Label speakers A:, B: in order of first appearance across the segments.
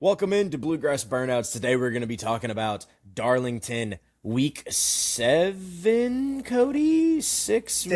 A: Welcome into Bluegrass Burnouts. Today we're going to be talking about Darlington week 7, Cody?
B: Week six.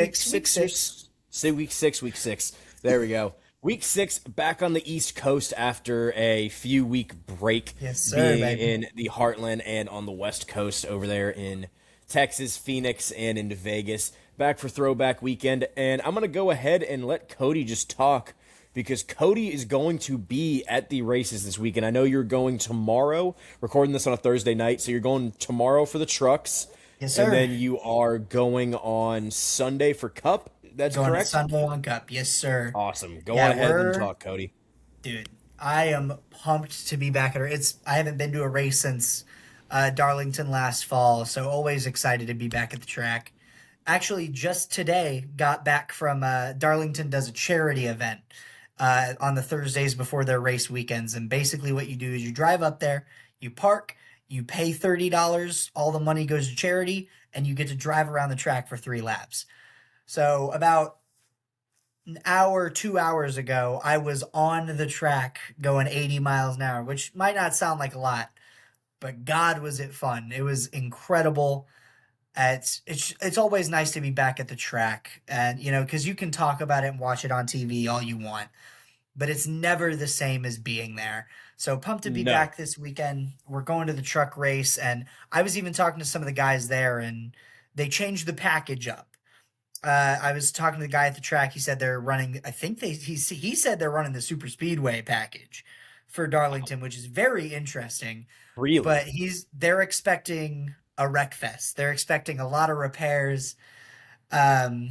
A: Say week 6. There we go. Week 6 back on the East Coast after a few week break
B: Yes, sir,
A: being
B: baby.
A: in the Heartland and on the West Coast over there in Texas, Phoenix, and into Vegas. Back for throwback weekend, and I'm going to go ahead and let Cody just talk because Cody is going to be at the races this weekend. I know you're going tomorrow, recording this on a Thursday night, so you're going tomorrow for the trucks,
B: Yes,
A: and
B: sir.
A: then you are going on Sunday for Cup. That's
B: Going to
A: correct?
B: Sunday on Cup. Yes, sir.
A: Awesome. Go on
B: Yeah,
A: ahead and talk, Cody.
B: dude, I am pumped to be back at her. I haven't been to a race since Darlington last fall, so always excited to be back at the track. Actually, just today got back from Darlington does a charity event on the Thursdays before their race weekends, and basically what you do is you drive up there, you park, you pay $30, all the money goes to charity, and you get to drive around the track for 3 laps. So about an hour, 2 hours ago, I was on the track going 80 miles an hour, which might not sound like a lot, but God, was it fun. It was incredible. It's always nice to be back at the track, and because you can talk about it and watch it on TV all you want, but it's never the same as being there. So pumped to be
A: No.
B: back this weekend. We're going to the truck race, and I was even talking to some of the guys there, and they changed the package up. I was talking to the guy at the track. He said they're running. I think he said they're running the super speedway package for Darlington, which is very interesting.
A: Really?
B: But they're expecting a wreck fest. They're expecting a lot of repairs. Um,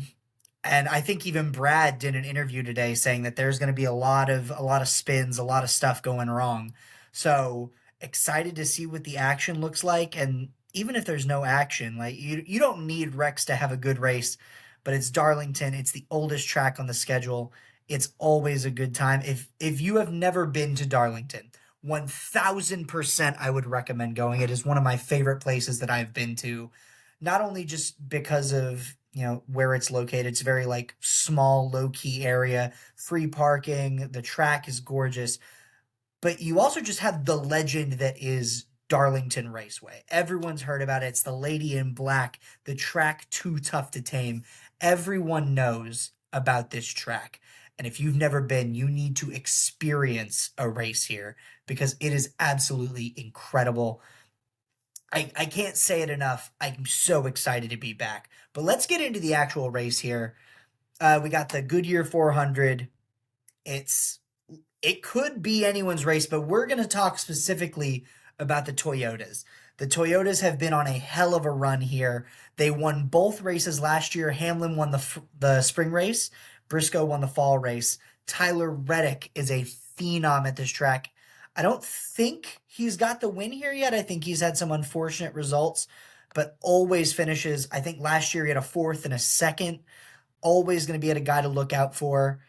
B: and I think even Brad did an interview today saying that there's going to be a lot of spins, a lot of stuff going wrong. So excited to see what the action looks like. And even if there's no action, like you don't need Rex to have a good race, but it's Darlington. It's the oldest track on the schedule. It's always a good time. If you have never been to Darlington, 1000% I would recommend going. It is one of my favorite places that I've been to, not only just because of where it's located. It's a very like small, low key area, free parking. The track is gorgeous, but you also just have the legend that is Darlington Raceway. Everyone's heard about it. It's the Lady in Black, the track too tough to tame. Everyone knows about this track. And if you've never been, you need to experience a race here because it is absolutely incredible. I can't say it enough. I'm so excited to be back. But let's get into the actual race here. We got the Goodyear 400. It's it could be anyone's race, but we're going to talk specifically about the Toyotas. The Toyotas have been on a hell of a run here. They won both races last year. Hamlin won the spring race. Briscoe won the fall race. Tyler Reddick is a phenom at this track. I don't think he's got the win here yet. I think he's had some unfortunate results, but always finishes. I think last year he had a fourth and a second. Always going to be a guy to look out for.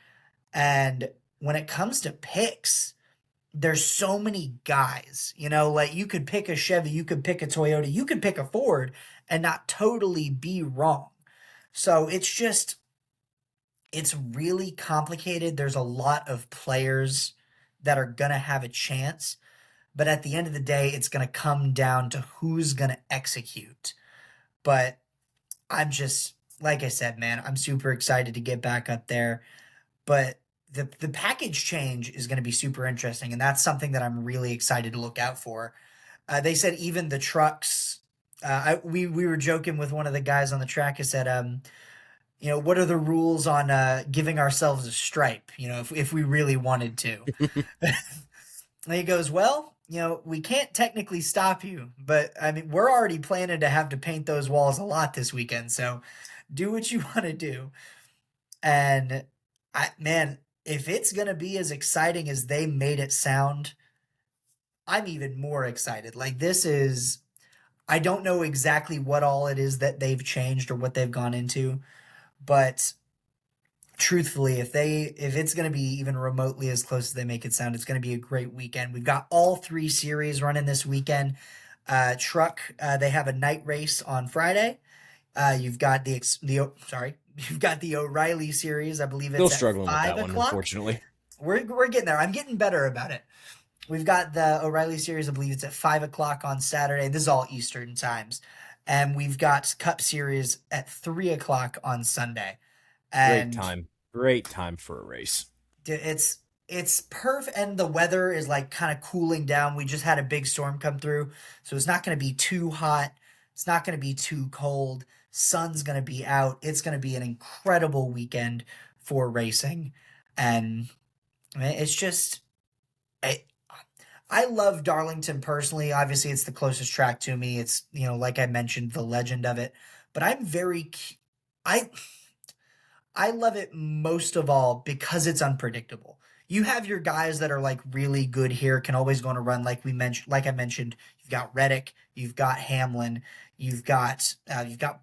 B: And when it comes to picks, there's so many guys, like you could pick a Chevy, you could pick a Toyota, you could pick a Ford and not totally be wrong. So it's really complicated. There's a lot of players that are going to have a chance, but at the end of the day, it's going to come down to who's going to execute. But like I said, man, I'm super excited to get back up there. But the package change is going to be super interesting, and that's something that I'm really excited to look out for. They said even the trucks. We were joking with one of the guys on the track. I said, what are the rules on giving ourselves a stripe? If we really wanted to. And he goes, well, we can't technically stop you, but I mean, we're already planning to have to paint those walls a lot this weekend. So do what you want to do. And man, if it's going to be as exciting as they made it sound, I'm even more excited. Like I don't know exactly what all it is that they've changed or what they've gone into, but truthfully, if it's going to be even remotely as close as they make it sound, it's going to be a great weekend. We've got all three series running this weekend. Truck, they have a night race on Friday. You've got you've got the O'Reilly series. I believe
A: Still
B: it's at
A: struggling with
B: five
A: that one,
B: o'clock.
A: unfortunately.
B: We're getting there. I'm getting better about it. we've got the O'Reilly Series. I believe it's at 5 o'clock on Saturday. This is all Eastern times, and we've got Cup Series at 3 o'clock on Sunday.
A: Great
B: And
A: time. Great time for a race.
B: it's perfect, and the weather is like kind of cooling down. We just had a big storm come through, so it's not going to be too hot. It's not going to be too cold. Sun's going to be out. It's going to be an incredible weekend for racing, and I mean, it's just I I love Darlington personally. Obviously, it's the closest track to me. It's, like I mentioned, the legend of it. But I I love it most of all because it's unpredictable. You have your guys that are like really good here, can always go on a run. Like I mentioned, you've got Reddick, you've got Hamlin, you've got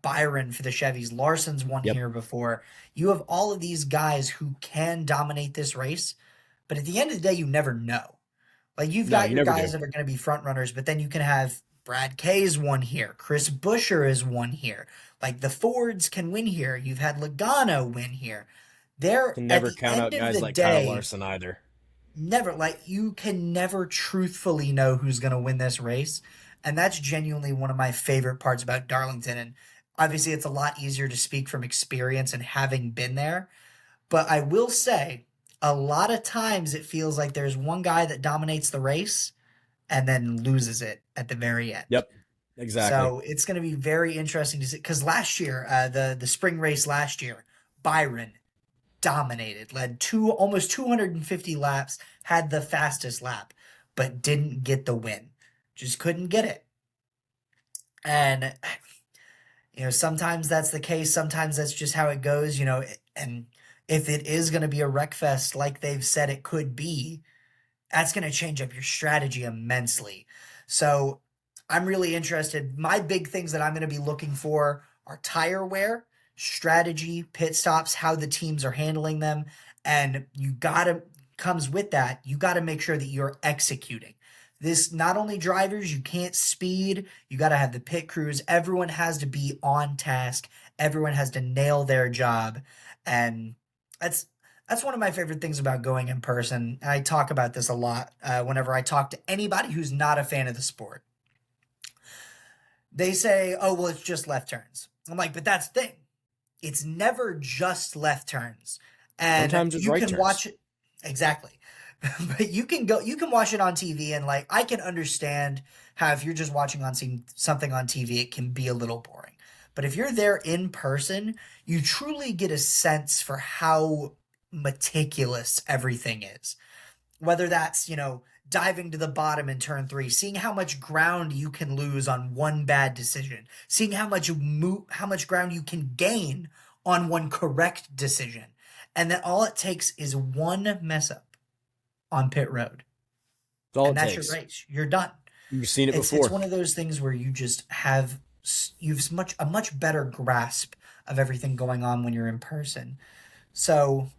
B: Byron for the Chevys. Larson's won
A: Yep.
B: here before. You have all of these guys who can dominate this race, but at the end of the day, you never know. Like you've
A: No,
B: got
A: you
B: your
A: never do.
B: guys that are going to be front runners, but then you can have Brad K's won here, Chris Buescher is won here. Like the Fords can win here. You've had Logano win here. They're
A: Can
B: at
A: never
B: the
A: count
B: end
A: out
B: of
A: guys
B: the
A: like Kyle
B: day,
A: Larson either.
B: never like you can never truthfully know who's going to win this race. And that's genuinely one of my favorite parts about Darlington. And obviously, it's a lot easier to speak from experience and having been there. But I will say, a lot of times it feels like there's one guy that dominates the race and then loses it at the very end.
A: Yep. Exactly.
B: So it's going to be very interesting to see because last year, the spring race last year, Byron dominated, led almost 250 laps, had the fastest lap, but didn't get the win. Just couldn't get it. And sometimes that's the case. Sometimes that's just how it goes. And if it is going to be a wreck fest like they've said it could be, that's going to change up your strategy immensely. So I'm really interested. My big things that I'm going to be looking for are tire wear, strategy, pit stops, how the teams are handling them. And comes with that, you got to make sure that you're executing. This not only drivers, you can't speed, you got to have the pit crews. Everyone has to be on task. Everyone has to nail their job. And that's one of my favorite things about going in person. I talk about this a lot whenever I talk to anybody who's not a fan of the sport. They say, oh, well, it's just left turns. I'm like, but that's the thing. It's never just left turns. And
A: Sometimes it's
B: you
A: right
B: can
A: turns.
B: watch it. Exactly. But you can watch it on TV, and like I can understand how if you're just watching something on TV, it can be a little boring. But if you're there in person, you truly get a sense for how meticulous everything is. Whether that's, diving to the bottom in turn 3, seeing how much ground you can lose on one bad decision, seeing how much ground you can gain on one correct decision. And that all it takes is one mess up on pit road.
A: That's all
B: And
A: it
B: that's
A: takes.
B: your race. You're done.
A: You've seen it
B: It's
A: before.
B: one of those things where you've a much better grasp of everything going on when you're in person. So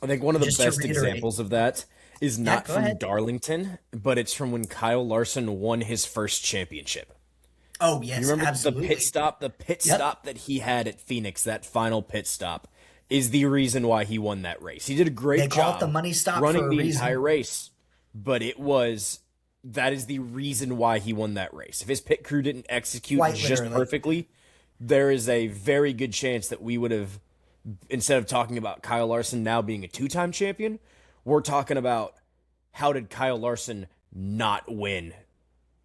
A: I think one of the
B: just to
A: best
B: reiterate,
A: examples of that is
B: yeah,
A: not
B: go
A: from
B: ahead.
A: Darlington, but it's from when Kyle Larson won his first championship.
B: Oh
A: You
B: yes,
A: remember the pit
B: absolutely.
A: stop? The pit
B: Yep.
A: stop that he had at Phoenix, that final pit stop, is the reason why he won that race. He did a
B: They
A: great
B: call it the
A: job
B: money stop for
A: running
B: a
A: the
B: reason.
A: entire race, but that is the reason why he won that race. If his pit crew didn't execute
B: Quite
A: just
B: literally.
A: perfectly, there is a very good chance that we would have, instead of talking about Kyle Larson now being a two-time champion, we're talking about how did Kyle Larson not win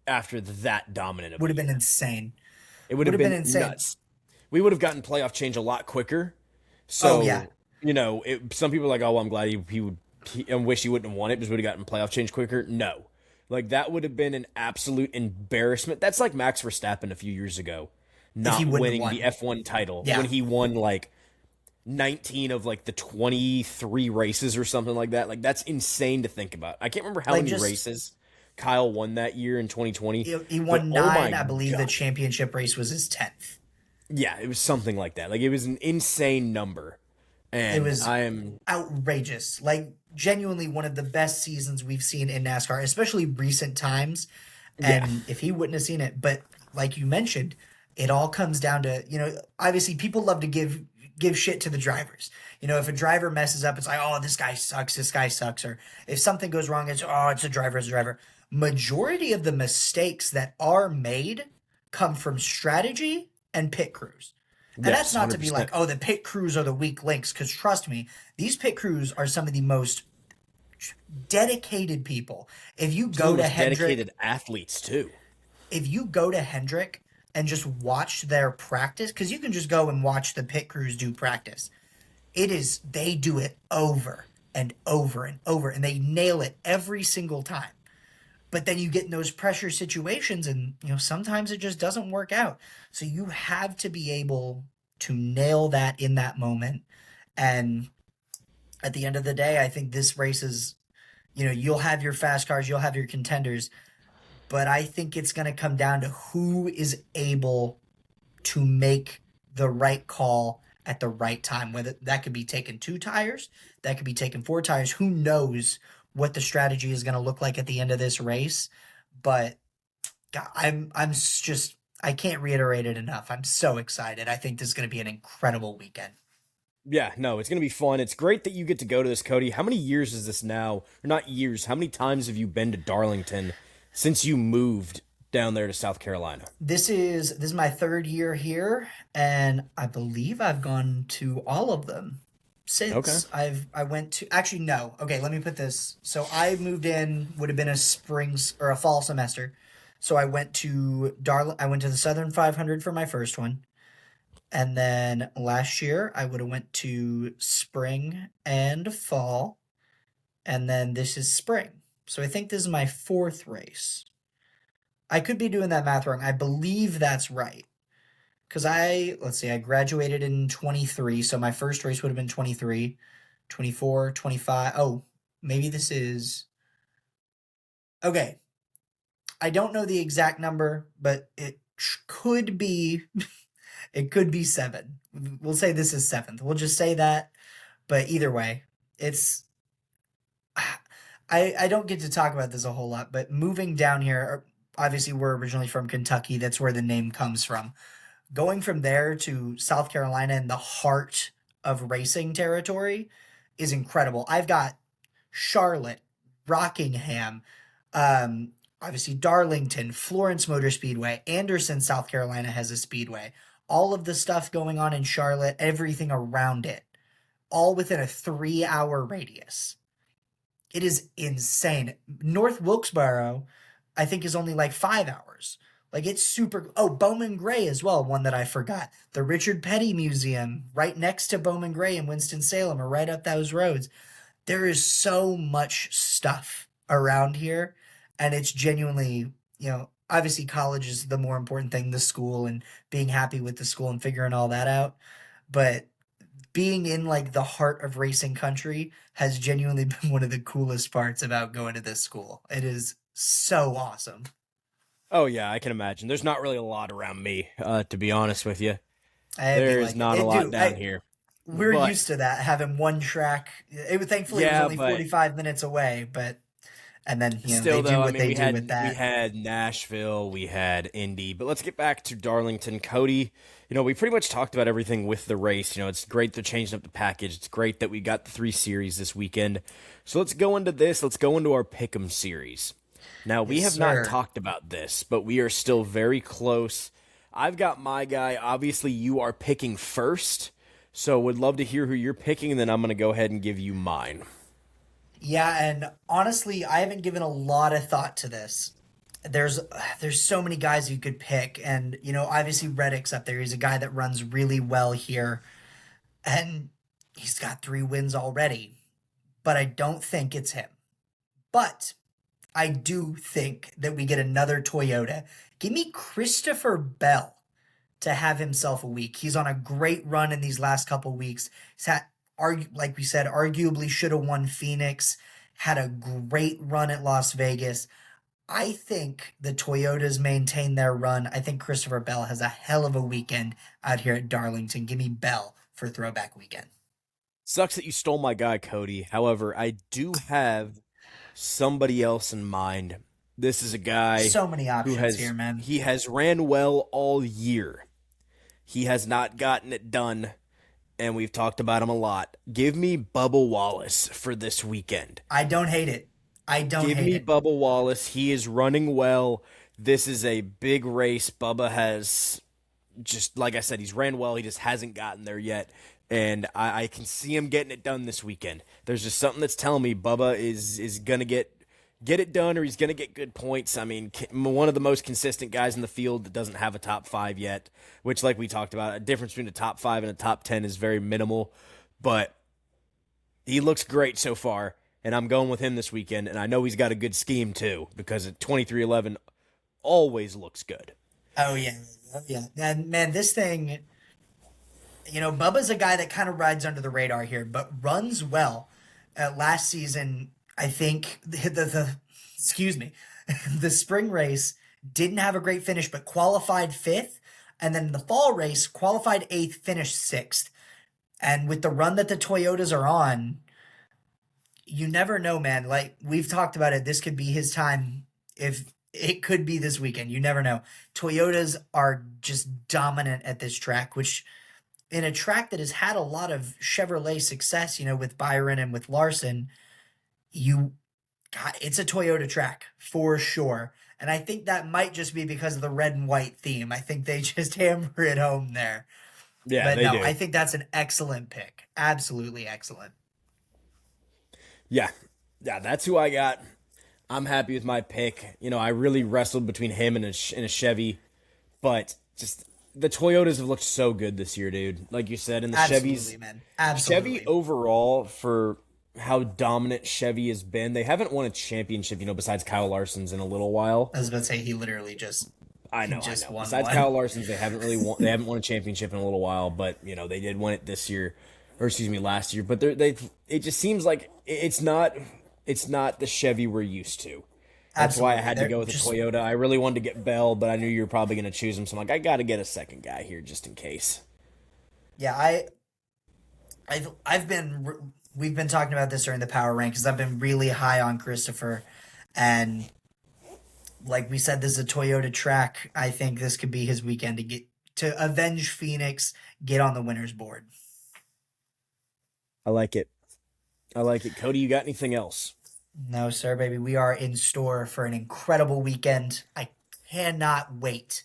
A: after that dominant of
B: Would
A: a
B: have been
A: year?
B: insane.
A: It would
B: Would
A: have
B: have been
A: been
B: insane.
A: nuts. We would have gotten playoff change a lot quicker.
B: Oh yeah.
A: So, some people are like, oh, well, I'm glad I wish he wouldn't have won it because we would have gotten playoff change quicker. No. Like, that would have been an absolute embarrassment. That's like Max Verstappen a few years ago,
B: If he
A: not
B: wouldn't
A: winning
B: have
A: the
B: won.
A: F1 title
B: Yeah.
A: when he won like 19 of like the 23 races or something like that. Like, that's insane to think about. I can't remember how
B: Like
A: many
B: just
A: races Kyle won that year in 2020,
B: he
A: but
B: won
A: oh my
B: 9. I believe the
A: God.
B: championship race was his 10th.
A: Yeah, it was something like that. Like, it was an insane number.
B: It
A: And
B: was
A: I am,
B: outrageous. Like genuinely one of the best seasons we've seen in NASCAR, especially recent times.
A: yeah,
B: And if he wouldn't have seen it, but like you mentioned, it all comes down to, obviously people love to give give shit to the drivers. If a driver messes up, it's like, oh, this guy sucks, this guy sucks. Or if something goes wrong, it's, oh, it's a driver, it's a driver. Majority of the mistakes that are made come from strategy and pit crews. And that's
A: Yes,
B: not to be
A: 100%.
B: like, oh, the pit crews are the weak links, because trust me, these pit crews are some of the most dedicated people. If you
A: Some of
B: go
A: the
B: to
A: most
B: Hendrick,
A: dedicated athletes too.
B: if you go to Hendrick and just watch their practice, because you can just go and watch the pit crews do practice. They do it over and over and over, and they nail it every single time. But then you get in those pressure situations, and sometimes it just doesn't work out. So you have to be able to nail that in that moment. And at the end of the day, I think this race is, you'll have your fast cars, you'll have your contenders, but I think it's going to come down to who is able to make the right call at the right time. Whether that could be taking 2 tires, that could be taking 4 tires. Who knows what the strategy is going to look like at the end of this race? But God, I can't reiterate it enough. I'm so excited. I think this is going to be an incredible weekend.
A: Yeah, no, it's going to be fun. It's great that you get to go to this, Cody. How many years is this now? Or not years. How many times have you been to Darlington since you moved down there to South Carolina?
B: This is my 3rd year here, and I believe I've gone to all of them
A: Okay.
B: since. I went to, actually no. Okay, let me put this. So I moved in, would have been a springs or a fall semester. So I went to the Southern 500 for my first one. And then last year I would have went to spring and fall, and then this is spring. So I think this is my 4th race. I could be doing that math wrong. I believe that's right. Because let's see, I graduated in 23, so my first race would have been 23, 24, 25. Oh, maybe this is. Okay. I don't know the exact number, but it could be. It could be 7. We'll say this is 7th. We'll just say that. But either way, it's. I don't get to talk about this a whole lot, but moving down here, obviously we're originally from Kentucky. That's where the name comes from. Going from there to South Carolina in the heart of racing territory is incredible. I've got Charlotte, Rockingham, obviously Darlington, Florence Motor Speedway, Anderson, South Carolina has a speedway. All of the stuff going on in Charlotte, everything around it, all within a 3-hour radius. It is insane. North Wilkesboro, I think, is only like 5 hours. Like, it's super. Oh, Bowman Gray as well, one that I forgot. The Richard Petty Museum, right next to Bowman Gray in Winston-Salem, or right up those roads. There is so much stuff around here, and it's genuinely, obviously college is the more important thing, the school, and being happy with the school and figuring all that out. But being in like the heart of racing country has genuinely been one of the coolest parts about going to this school. It is so awesome.
A: Oh yeah, I can imagine. There's not really a lot around me, to be honest with you.
B: I'd be
A: There is
B: like,
A: not a lot
B: dude,
A: down here.
B: we're
A: But
B: used to that, having one track. Thankfully it was
A: yeah,
B: only
A: but
B: 45 minutes away, but and then
A: still
B: they do
A: though, I
B: what
A: mean,
B: they
A: we
B: do with
A: had we
B: that.
A: had Nashville, we had Indy, but let's get back to Darlington, Cody. We pretty much talked about everything with the race. It's great they're changing up the package. It's great that we got the 3 series this weekend. So let's go into this. Let's go into our Pick'em series. Now, we
B: Yes,
A: have not
B: sir.
A: talked about this, but we are still very close. I've got my guy. Obviously, you are picking first, so would love to hear who you're picking, and then I'm going to go ahead and give you mine.
B: Yeah, and honestly, I haven't given a lot of thought to this. There's so many guys you could pick, and obviously Reddick's up there. He's a guy that runs really well here, and he's got 3 wins already. But I don't think it's him. But I do think that we get another Toyota. Give me Christopher Bell to have himself a week. He's on a great run in these last couple weeks. He's had, like we said, arguably should have won Phoenix. Had a great run at Las Vegas. I think the Toyotas maintain their run. I think Christopher Bell has a hell of a weekend out here at Darlington. Give me Bell for throwback weekend.
A: Sucks that you stole my guy, Cody. However, I do have somebody else in mind. This is a guy
B: So many
A: who
B: options
A: has
B: here, man.
A: he has ran well all year. He has not gotten it done and we've talked about him a lot. Give me Bubba Wallace for this weekend.
B: I don't hate it. I don't
A: Give
B: hate
A: me
B: it.
A: Bubba Wallace. He is running well. This is a big race. Bubba has just, like I said, he's ran well. He just hasn't gotten there yet. And I can see him getting it done this weekend. There's just something that's telling me Bubba is going to get it done, or he's going to get good points. I mean, one of the most consistent guys in the field that doesn't have a top 5 yet, which, like we talked about, a difference between a top 5 and a top 10 is very minimal. But he looks great so far, and I'm going with him this weekend. And I know he's got a good scheme, too, because at 23-11 always looks good.
B: Oh yeah, oh yeah. And man, this thing, Bubba's a guy that kind of rides under the radar here, but runs well. Last season, I think the excuse me, the spring race didn't have a great finish, but qualified 5th, and then the fall race qualified 8th, finished 6th. And with the run that the Toyotas are on, you never know, man. Like we've talked about it, this could be his time. If it could be this weekend, you never know. Toyotas are just dominant at this track, which in a track that has had a lot of Chevrolet success, with Byron and with Larson, it's a Toyota track for sure. And I think that might just be because of the red and white theme. I think they just hammer it home there.
A: Yeah,
B: but
A: they
B: no,
A: do.
B: I think that's an excellent pick. Absolutely excellent.
A: Yeah, that's who I got. I'm happy with my pick. I really wrestled between him and a Chevy, but just the Toyotas have looked so good this year, dude. Like you said, and the
B: Absolutely,
A: Chevys,
B: man. Absolutely.
A: Chevy overall, for how dominant Chevy has been, they haven't won a championship, besides Kyle Larson's in a little while.
B: I was about to say he literally just
A: I know.
B: won
A: Besides
B: one.
A: Kyle Larson's, they haven't won a championship in a little while, but they did win it this year, or excuse me, last year. But it just seems like it's not the Chevy we're used to. That's
B: Absolutely.
A: why I had to go with the Toyota. I really wanted to get Bell, but I knew you were probably going to choose him, so I'm like, I got to get a second guy here just in case.
B: Yeah, we've been talking about this during the power rank because I've been really high on Christopher, and like we said, this is a Toyota track. I think this could be his weekend to avenge Phoenix, get on the winner's board.
A: I like it. Cody, you got anything else?
B: No, sir, baby. We are in store for an incredible weekend. I cannot wait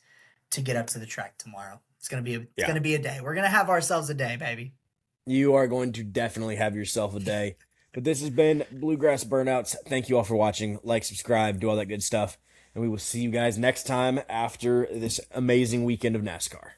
B: to get up to the track tomorrow. It's gonna be a day. We're gonna have ourselves a day, baby.
A: You are going to definitely have yourself a day. But this has been Bluegrass Burnouts. Thank you all for watching. Like, subscribe, do all that good stuff. And we will see you guys next time after this amazing weekend of NASCAR.